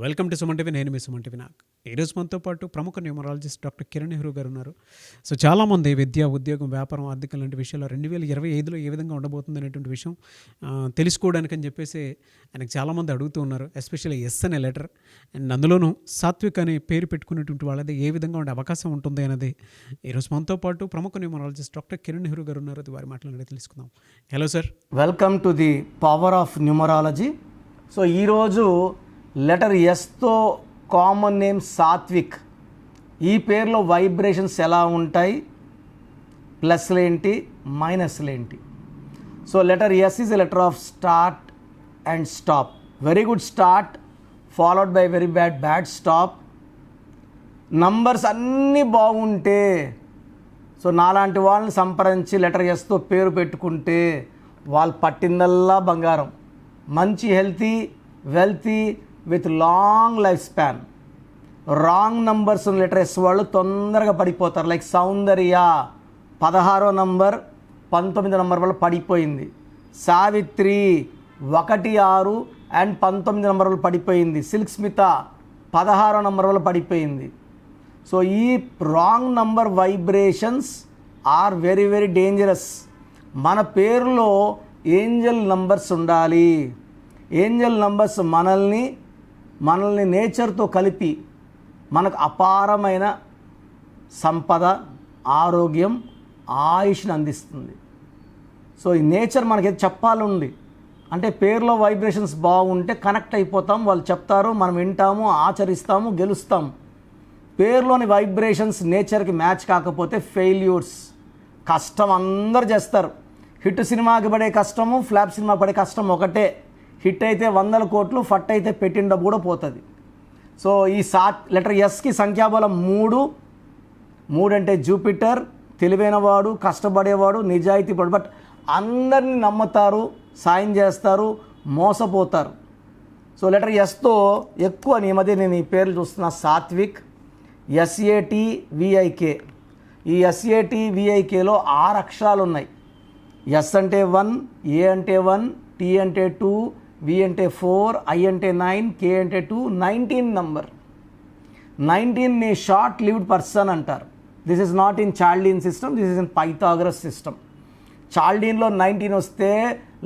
Welcome to Suman TV. నేను మీ Suman TV. ఈరోజు మనతో పాటు ప్రముఖ న్యూమరాలజిస్ట్ డాక్టర్ కిరణ్ నెహ్రూ గారు ఉన్నారు. సో చాలామంది విద్య, ఉద్యోగం, వ్యాపారం, ఆర్థికం లాంటి విషయాలు 2025లో ఏ విధంగా ఉండబోతుంది అనేటువంటి విషయం తెలుసుకోవడానికి అని చెప్పేసి ఆయనకు చాలామంది అడుగుతూ ఉన్నారు. ఎస్పెషల్లీ ఎస్ అనే లెటర్ అండ్ అందులోనూ సాత్విక్ అనే పేరు పెట్టుకునేటువంటి వాళ్ళది ఏ విధంగా ఉండే అవకాశం ఉంటుంది అనేది ఈరోజు మనతో పాటు ప్రముఖ న్యూమరాలజిస్ట్ డాక్టర్ కిరణ్ నెహ్రూ గారు ఉన్నారు. అది వారి మాటలు తెలుసుకుందాం. Hello sir, welcome to the power of numerology. So ఈరోజు లెటర్ ఎస్తో కామన్ నేమ్ సాత్విక్. ఈ పేరులో వైబ్రేషన్స్ ఎలా ఉంటాయి, ప్లస్లు ఏంటి, మైనస్లు ఏంటి? So letter S is a letter of start and stop. Very good start followed by very bad stop. Numbers అన్నీ బాగుంటే, సో నాలాంటి వాళ్ళని సంప్రదించి లెటర్ ఎస్తో పేరు పెట్టుకుంటే వాళ్ళు పట్టిందల్లా బంగారం. మంచి healthy, wealthy with long life span. Wrong numbers letter S వాళ్ళు తొందరగా పడిపోతారు. లైక్ సౌందర్య 16వ నంబర్ 19వ నంబర్ వల్ల పడిపోయింది. సావిత్రి 1, 6 అండ్ 19 నంబర్ వల్ల పడిపోయింది. సిల్క్ స్మిత 16వ నంబర్ వల్ల పడిపోయింది. సో ఈ wrong number vibrations are very very dangerous. మన పేరులో ఏంజల్ నంబర్స్ ఉండాలి. ఏంజల్ నంబర్స్ మనల్ని నేచర్తో కలిపి మనకు అపారమైన సంపద, ఆరోగ్యం, ఆయుష్ని అందిస్తుంది. సో ఈ నేచర్ మనకి చెప్పాలండి. అంటే పేరులో వైబ్రేషన్స్ బాగుంటే కనెక్ట్ అయిపోతాం. వాళ్ళు చెప్తారు, మనం వింటాము, ఆచరిస్తాము, గెలుస్తాం. పేరులోని వైబ్రేషన్స్ నేచర్కి మ్యాచ్ కాకపోతే ఫెయిల్యూర్స్. కష్టం అందరు చేస్తారు. హిట్ సినిమాకి పడే కష్టము, ఫ్లాప్ సినిమాకి పడే కష్టం ఒకటే. హిట్ అయితే 100 కోట్లు, ఫట్ అయితే పెట్టిన డబ్బు కూడా పోతుంది. సో ఈ లెటర్ ఎస్కి సంఖ్యాబలం 3 అంటే జూపిటర్, తెలివైనవాడు, కష్టపడేవాడు, నిజాయితీపడు. బట్ అందరినీ నమ్ముతారు, సాయం చేస్తారు, మోసపోతారు. సో లెటర్ ఎస్తో ఎక్కువ ఈ మధ్య నేను ఈ పేర్లు చూస్తున్నా. సాత్విక్, SATVIK. ఈ SATVIKలో 6 అక్షరాలు ఉన్నాయి. ఎస్ అంటే 1, A అంటే 1, T అంటే 2, V అంటే 4, I అంటే 9, K అంటే 2, 19 నంబర్. 19ని షార్ట్ లివ్డ్ పర్సన్ అంటారు. This is not in Chaldean system, this is in Pythagoras system. చాల్డీన్లో 19 వస్తే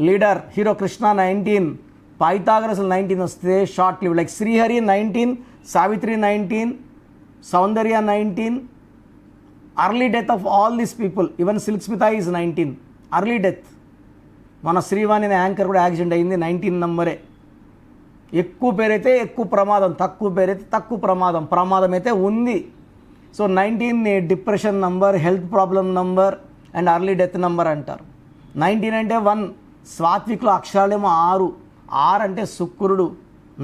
లీడర్ హీరో కృష్ణ 19, పైథాగరస్లో 19 వస్తే short lived. Like Srihari 19, Savitri 19, Soundarya 19. Early death of all these people. Even Silk Smitha is 19, early death. మన Srivani anchor కూడా accident అయింది. 19 నంబరే. ఎక్కువ పేరైతే ఎక్కువ ప్రమాదం, తక్కువ పేరైతే తక్కువ ప్రమాదం. ప్రమాదం అయితే ఉంది. సో 19ని depression number, health problem number and early death number అంటారు. 19 అంటే 1. సాత్విక్లో అక్షరాలేమో 6. 6 అంటే శుక్రుడు,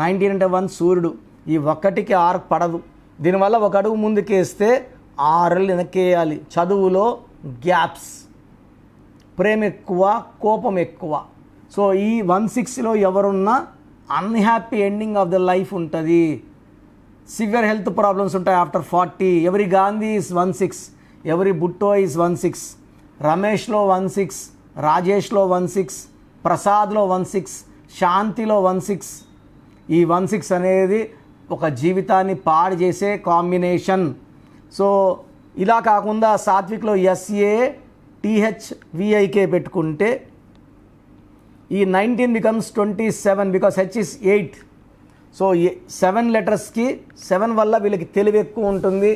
19 అంటే 1 సూర్యుడు. ఈ 1కి 6 పడదు. దీనివల్ల ఒక అడుగు ముందుకేస్తే 6 అడుగులు వెనక్కేయాలి. చదువులో గ్యాప్స్, ప్రేమ ఎక్కువ, కోపం ఎక్కువ. సో ఈ 16లో ఎవరున్నా unhappy ending of the life ఉంటుంది. సివియర్ హెల్త్ ప్రాబ్లమ్స్ ఉంటాయి ఆఫ్టర్ 40. ఎవరి గాంధీ ఈజ్ 16, ఎవరి బుట్టో ఈజ్ 16, రమేష్లో 16, రాజేష్లో 16, ప్రసాద్లో 16, శాంతిలో 16. ఈ 16 అనేది ఒక జీవితాన్ని పాడు చేసే కాంబినేషన్. సో ఇలా కాకుండా సాత్విక్లో SATHVIK పెట్టుకుంటే ఈ 19 becomes 27 because H is 8. So 7 లెటర్స్కి 7 వల్ల వీళ్ళకి తెలివి ఎక్కువ ఉంటుంది,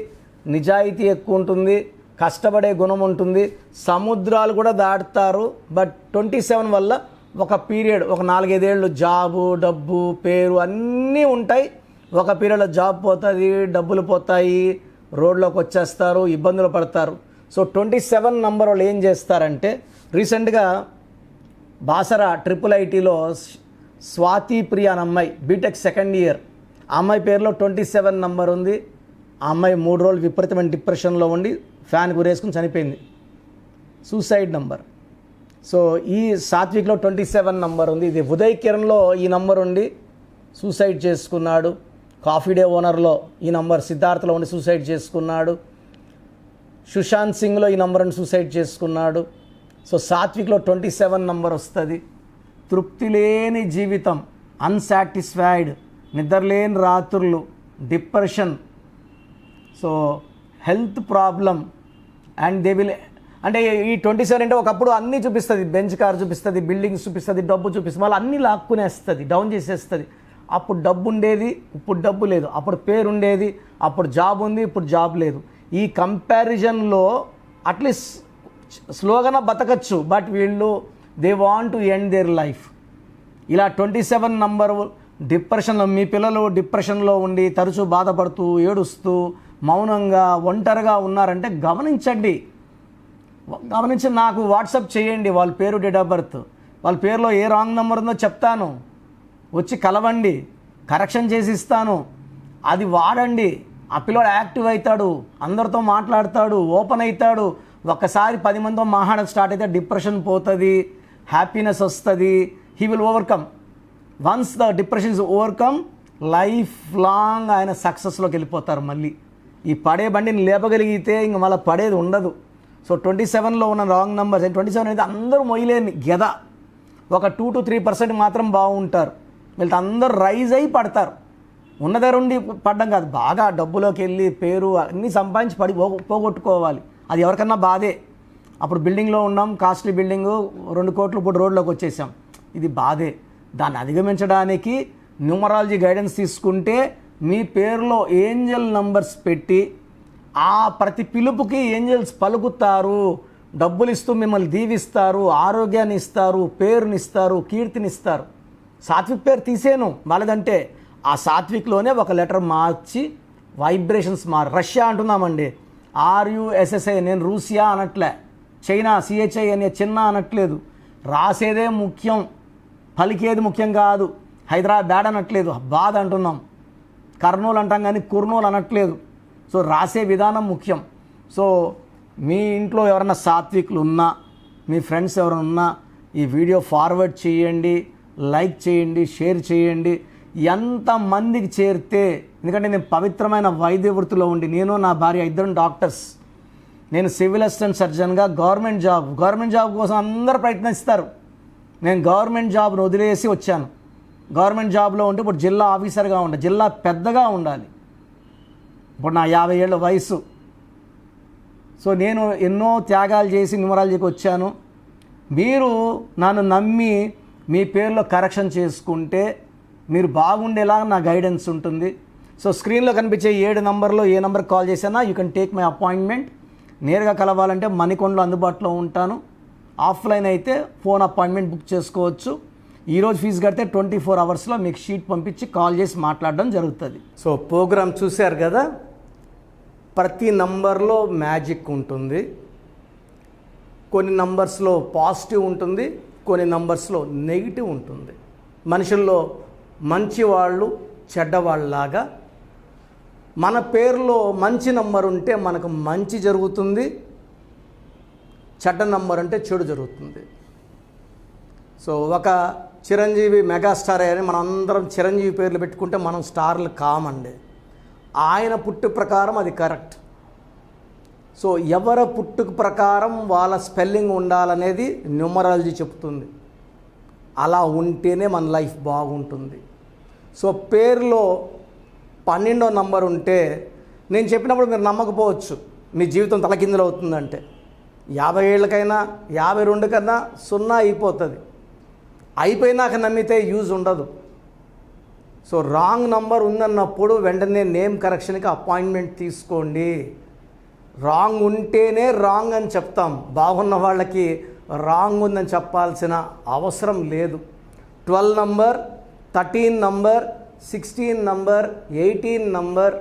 నిజాయితీ ఎక్కువ ఉంటుంది, కష్టపడే గుణం ఉంటుంది, సముద్రాలు కూడా దాటుతారు. బట్ 27 వల్ల ఒక పీరియడ్, ఒక 4-5 ఏళ్ళు జాబు, డబ్బు, పేరు అన్నీ ఉంటాయి. ఒక పీరియడ్లో జాబ్ పోతుంది, డబ్బులు పోతాయి, రోడ్లోకి వచ్చేస్తారు, ఇబ్బందులు పడతారు. సో 27 నంబర్ వాళ్ళు ఏం చేస్తారంటే, రీసెంట్గా బాసరా IIITలో స్వాతి ప్రియ అనే అమ్మాయి బీటెక్ సెకండ్ ఇయర్, ఆ అమ్మాయి పేరులో 27 నంబర్ ఉంది. ఆ అమ్మాయి 3 రోజులు విపరీతమైన డిప్రెషన్లో ఉండి ఫ్యాన్ గురేసుకుని చనిపోయింది. Suicide number. సో ఈ సాత్విక్లో 27 నంబర్ ఉంది. ఇది ఉదయ్ కిరణ్లో ఈ నంబర్ ఉండి సూసైడ్ చేసుకున్నాడు. కాఫీ డే ఓనర్లో ఈ నంబర్, సిద్ధార్థలో ఉండి సూసైడ్ చేసుకున్నాడు. సుశాంత్ సింగ్లో ఈ నంబర్ని సూసైడ్ చేసుకున్నాడు. సో సాత్విక్లో 27 నంబర్ వస్తుంది. తృప్తి లేని జీవితం, అన్సాటిస్ఫైడ్, నిద్రలేని రాత్రులు, depression, so health problem, and they will అంటే ఈ 27 అంటే ఒకప్పుడు అన్నీ చూపిస్తుంది, బెంచ్ కార్ చూపిస్తుంది, బిల్డింగ్స్ చూపిస్తుంది, డబ్బు చూపిస్తుంది, వాళ్ళు అన్నీ లాక్కునేస్తుంది, డౌన్ చేసేస్తుంది. అప్పుడు డబ్బు ఉండేది, ఇప్పుడు డబ్బు లేదు. అప్పుడు పేరు ఉండేది, అప్పుడు జాబ్ ఉంది, ఇప్పుడు జాబ్ లేదు. ఈ కంపారిజన్లో అట్లీస్ట్ స్లోగాన బతకచ్చు, బట్ వీళ్ళు they want to end their life. ఇలా 27 నంబర్ డిప్రెషన్లో, మీ పిల్లలు డిప్రెషన్లో ఉండి తరచూ బాధపడుతూ ఏడుస్తూ మౌనంగా ఒంటరిగా ఉన్నారంటే గమనించండి. నాకు వాట్సాప్ చేయండి వాళ్ళ పేరు, డేట్ ఆఫ్ బర్త్, వాళ్ళ పేరులో ఏ రాంగ్ నెంబర్ ఉందో చెప్తాను, వచ్చి కలవండి, కరెక్షన్ చేసి ఇస్తాను, అది వాడండి. ఆ పిల్లోడు యాక్టివ్ అవుతాడు, అందరితో మాట్లాడతాడు, ఓపెన్ అవుతాడు. ఒక్కసారి 10 మందితో మాట్లాడక స్టార్ట్ అయితే డిప్రెషన్ పోతుంది, హ్యాపీనెస్ వస్తుంది. He will overcome. Once the depression is overcome, life long ఆయన సక్సెస్లోకి వెళ్ళిపోతారు. మళ్ళీ ఈ పడే బండిని లేపగలిగితే ఇంక మళ్ళీ పడేది ఉండదు. సో 27లో ఉన్న రాంగ్ నెంబర్స్, 27 అనేది అందరూ మొయ్యలేని గెద. ఒక 2 to 3% మాత్రం బాగుంటారు, వీళ్ళతో అందరూ రైజ్ అయి పడతారు. ఉన్న దగ్గర ఉండి పడ్డం కాదు, బాగా డబ్బులోకి వెళ్ళి పేరు అన్నీ సంపాదించి పోగొట్టుకోవాలి. అది ఎవరికన్నా బాధే. అప్పుడు బిల్డింగ్లో ఉన్నాం, కాస్ట్లీ బిల్డింగు, 2 కోట్లు, ఇప్పుడు రోడ్లోకి వచ్చేసాం, ఇది బాధే. దాన్ని అధిగమించడానికి న్యూమరాలజీ గైడెన్స్ తీసుకుంటే మీ పేరులో ఏంజల్ నంబర్స్ పెట్టి ఆ ప్రతి పిలుపుకి ఏంజల్స్ పలుకుతారు, డబ్బులు ఇస్తూ మిమ్మల్ని దీవిస్తారు, ఆరోగ్యాన్ని ఇస్తారు, పేరునిస్తారు, కీర్తినిస్తారు. సాత్విక్ పేరు తీసేను వాళ్ళదంటే ఆ సాత్విక్లోనే ఒక లెటర్ మార్చి వైబ్రేషన్స్ రష్యా అంటున్నామండి, RUSSA. నేను రూసియా అనట్లే, చైనా CHI అనే చిన్న అనట్లేదు. రాసేదే ముఖ్యం, పలికేది ముఖ్యం కాదు. హైదరాబాద్ అనట్లేదు, బాధ అంటున్నాం. కర్నూలు అంటాం కానీ కుర్నూలు అనట్లేదు. సో రాసే విధానం ముఖ్యం. సో మీ ఇంట్లో ఎవరైనా సాత్వికులు ఉన్నా, మీ ఫ్రెండ్స్ ఎవరైనా ఉన్నా ఈ వీడియో ఫార్వర్డ్ చేయండి, లైక్ చేయండి, షేర్ చేయండి. ఎంతమందికి చేరితే, ఎందుకంటే నేను పవిత్రమైన వైద్య వృత్తిలో ఉండి, నేను నా భార్య ఇద్దరం డాక్టర్స్. నేను సివిల్ అసిస్టెంట్ సర్జన్గా గవర్నమెంట్ జాబ్ కోసం అందరూ ప్రయత్నిస్తారు. నేను గవర్నమెంట్ జాబ్ను వదిలేసి వచ్చాను. గవర్నమెంట్ జాబ్లో ఉంటే ఇప్పుడు జిల్లా ఆఫీసర్గా ఉండాలి, జిల్లా పెద్దగా ఉండాలి. ఇప్పుడు నా 50 ఏళ్ళ వయసు. సో నేను ఎన్నో త్యాగాలు చేసి న్యూమరాలజీకి వచ్చాను. మీరు నన్ను నమ్మి మీ పేరులో కరెక్షన్ చేసుకుంటే మీరు బాగుండేలా నా గైడెన్స్ ఉంటుంది. సో స్క్రీన్లో కనిపించే 7 నంబర్లో ఏ నెంబర్ కాల్ చేసినా you can take my appointment. నేరుగా కలవాలంటే మణికొండలో అందుబాటులో ఉంటాను. ఆఫ్లైన్ అయితే ఫోన్ అపాయింట్మెంట్ బుక్ చేసుకోవచ్చు. ఈరోజు ఫీజు కడితే 24 అవర్స్లో మీకు షీట్ పంపించి కాల్ చేసి మాట్లాడడం జరుగుతుంది. సో ప్రోగ్రామ్ చూశారు కదా, ప్రతి నంబర్లో మ్యాజిక్ ఉంటుంది. కొన్ని నంబర్స్లో పాజిటివ్ ఉంటుంది, కొన్ని నంబర్స్లో నెగిటివ్ ఉంటుంది. మనుషుల్లో మంచి వాళ్ళు చెడ్డవాళ్ళలాగా మన పేరులో మంచి నంబర్ ఉంటే మనకు మంచి జరుగుతుంది, చెడ్డ నంబర్ అంటే చెడు జరుగుతుంది. సో ఒక చిరంజీవి మెగాస్టార్ అని మనం అందరం చిరంజీవి పేర్లు పెట్టుకుంటే మనం స్టార్లు కామండి. ఆయన పుట్టు ప్రకారం అది కరెక్ట్. సో ఎవరి పుట్టుక ప్రకారం వాళ్ళ స్పెల్లింగ్ ఉండాలనేది న్యూమరాలజీ చెప్తుంది. అలా ఉంటేనే మన లైఫ్ బాగుంటుంది. సో పేరులో 12వ నంబర్ ఉంటే నేను చెప్పినప్పుడు మీరు నమ్మకపోవచ్చు, మీ జీవితం తలకిందులు అవుతుందంటే. 50 ఏళ్ళకైనా 52 కన్నా 0 అయిపోతుంది. అయిపోయినాక నమ్మితే యూజ్ ఉండదు. సో రాంగ్ నంబర్ ఉందన్నప్పుడు వెంటనే నేమ్ కరెక్షన్కి అపాయింట్మెంట్ తీసుకోండి. రాంగ్ ఉంటేనే రాంగ్ అని చెప్తాం, బాగున్న వాళ్ళకి రాంగ్ ఉందని చెప్పాల్సిన అవసరం లేదు. 12 number, 13 number, 16 number, 18 number,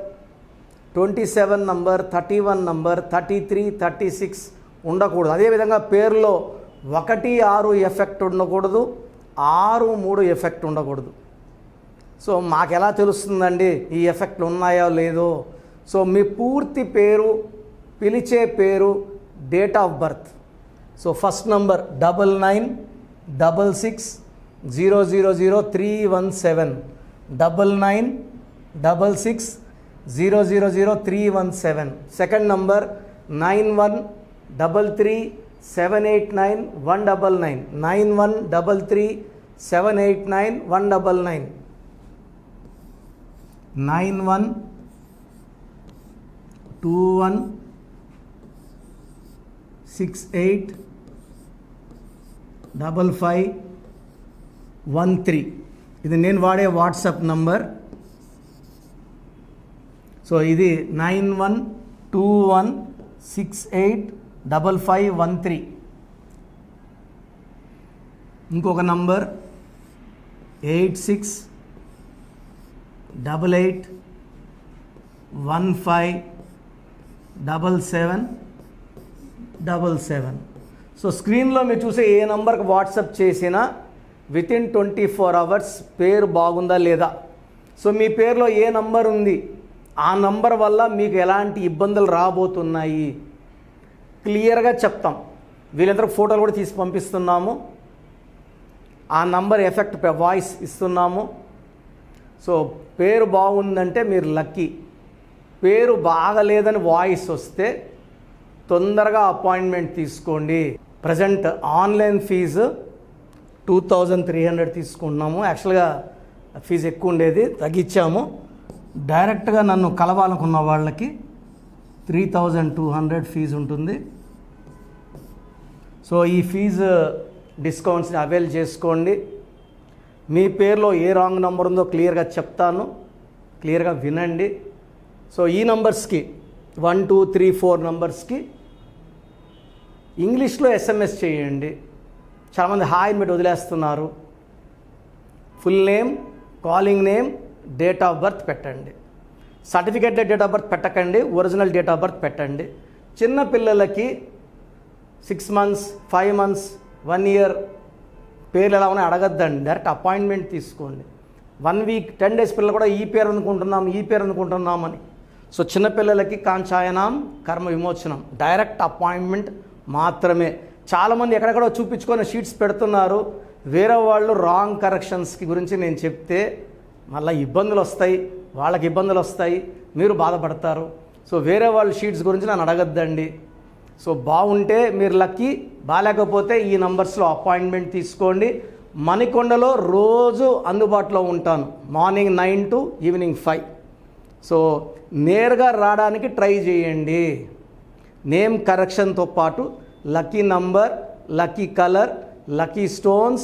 27 number, 31 number, 33, 36 ఉండకూడదు. అదేవిధంగా పేరులో 1, 6 ఎఫెక్ట్ ఉండకూడదు, 6, 3 ఎఫెక్ట్ ఉండకూడదు. సో మాకు ఎలా తెలుస్తుందండి ఈ ఎఫెక్ట్లు ఉన్నాయో లేదో? సో మీ పూర్తి పేరు, పిలిచే పేరు, date of birth. So first number 9966000317, 9966000317. Second number 9133789199, 9133789199. 9121685513. ఇది నేను వాడే వాట్సాప్ నంబర్. సో ఇది 9121685513. ఇంకొక నంబర్ 8688157777. సో స్క్రీన్లో మీరు చూసే ఏ నంబర్కి వాట్సాప్ చేసినా వితిన్ 24 అవర్స్ పేరు బాగుందా లేదా, సో మీ పేరులో ఏ నంబర్ ఉంది, ఆ నంబర్ వల్ల మీకు ఎలాంటి ఇబ్బందులు రాబోతున్నాయి క్లియర్గా చెప్తాం. వీళ్ళందరూ ఫోటోలు కూడా తీసి పంపిస్తున్నాము. ఆ నంబర్ ఎఫెక్ట్ వాయిస్ ఇస్తున్నాము. సో పేరు బాగుందంటే మీరు లక్కీ. పేరు బాగలేదని వాయిస్ వస్తే తొందరగా అపాయింట్మెంట్ తీసుకోండి. ప్రజెంట్ ఆన్లైన్ ఫీజు 2300 తీసుకుంటున్నాము. యాక్చువల్గా ఫీజు ఎక్కువ ఉండేది, తగ్గించాము. డైరెక్ట్గా నన్ను కలవాలనుకున్న వాళ్ళకి 3200 ఫీజు ఉంటుంది. సో ఈ ఫీజు డిస్కౌంట్స్ని అవైల్ చేసుకోండి. మీ పేరులో ఏ రాంగ్ నెంబర్ ఉందో క్లియర్గా చెప్తాను, క్లియర్గా వినండి. సో ఈ నంబర్స్కి 1 2 3 4 నంబర్స్కి ఇంగ్లీష్లో ఎస్ఎంఎస్ చేయండి. చాలామంది హాయ్ మీరు వదిలేస్తున్నారు. Full name, calling name, date of birth పెట్టండి. సర్టిఫికేట్ డేట్ ఆఫ్ బర్త్ పెట్టకండి, ఒరిజినల్ డేట్ ఆఫ్ బర్త్ పెట్టండి. చిన్న పిల్లలకి 6 months 5 months 1 year పేర్లు ఎలా ఉన్నాయి అడగద్దండి, డైరెక్ట్ అపాయింట్మెంట్ తీసుకోండి. 1 week 10 days పిల్లలు కూడా ఈ పేరు అనుకుంటున్నామని. సో చిన్నపిల్లలకి కాంచాయనం కర్మ విమోచనం, డైరెక్ట్ అపాయింట్మెంట్ మాత్రమే. చాలామంది ఎక్కడెక్కడో చూపించుకొని షీట్స్ పెడుతున్నారు. వేరే వాళ్ళు రాంగ్ కరెక్షన్స్కి గురించి నేను చెప్తే మళ్ళీ ఇబ్బందులు వస్తాయి, వాళ్ళకి ఇబ్బందులు వస్తాయి, మీరు బాధపడతారు. సో వేరే వాళ్ళ షీట్స్ గురించి నన్ను అడగద్దండి. సో బాగుంటే మీరు లక్కీ, బాగాలేకపోతే ఈ నంబర్స్లో అపాయింట్మెంట్ తీసుకోండి. మణికొండలో రోజు అందుబాటులో ఉంటాను, మార్నింగ్ 9 to ఈవినింగ్ 5. సో నేరుగా రావడానికి ట్రై చేయండి. నేమ్ కరెక్షన్తో పాటు lucky number, lucky colour, lucky stones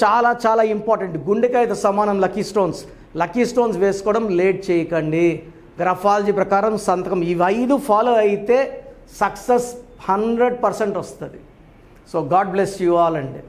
చాలా చాలా ఇంపార్టెంట్. గుండెకాయతో సమానం లక్కీ స్టోన్స్ వేసుకోవడం లేట్ చేయకండి. గ్రఫాలజీ ప్రకారం సంతకం, ఇవి 5 ఫాలో అయితే సక్సెస్ 100% వస్తుంది. So God bless you all అండి.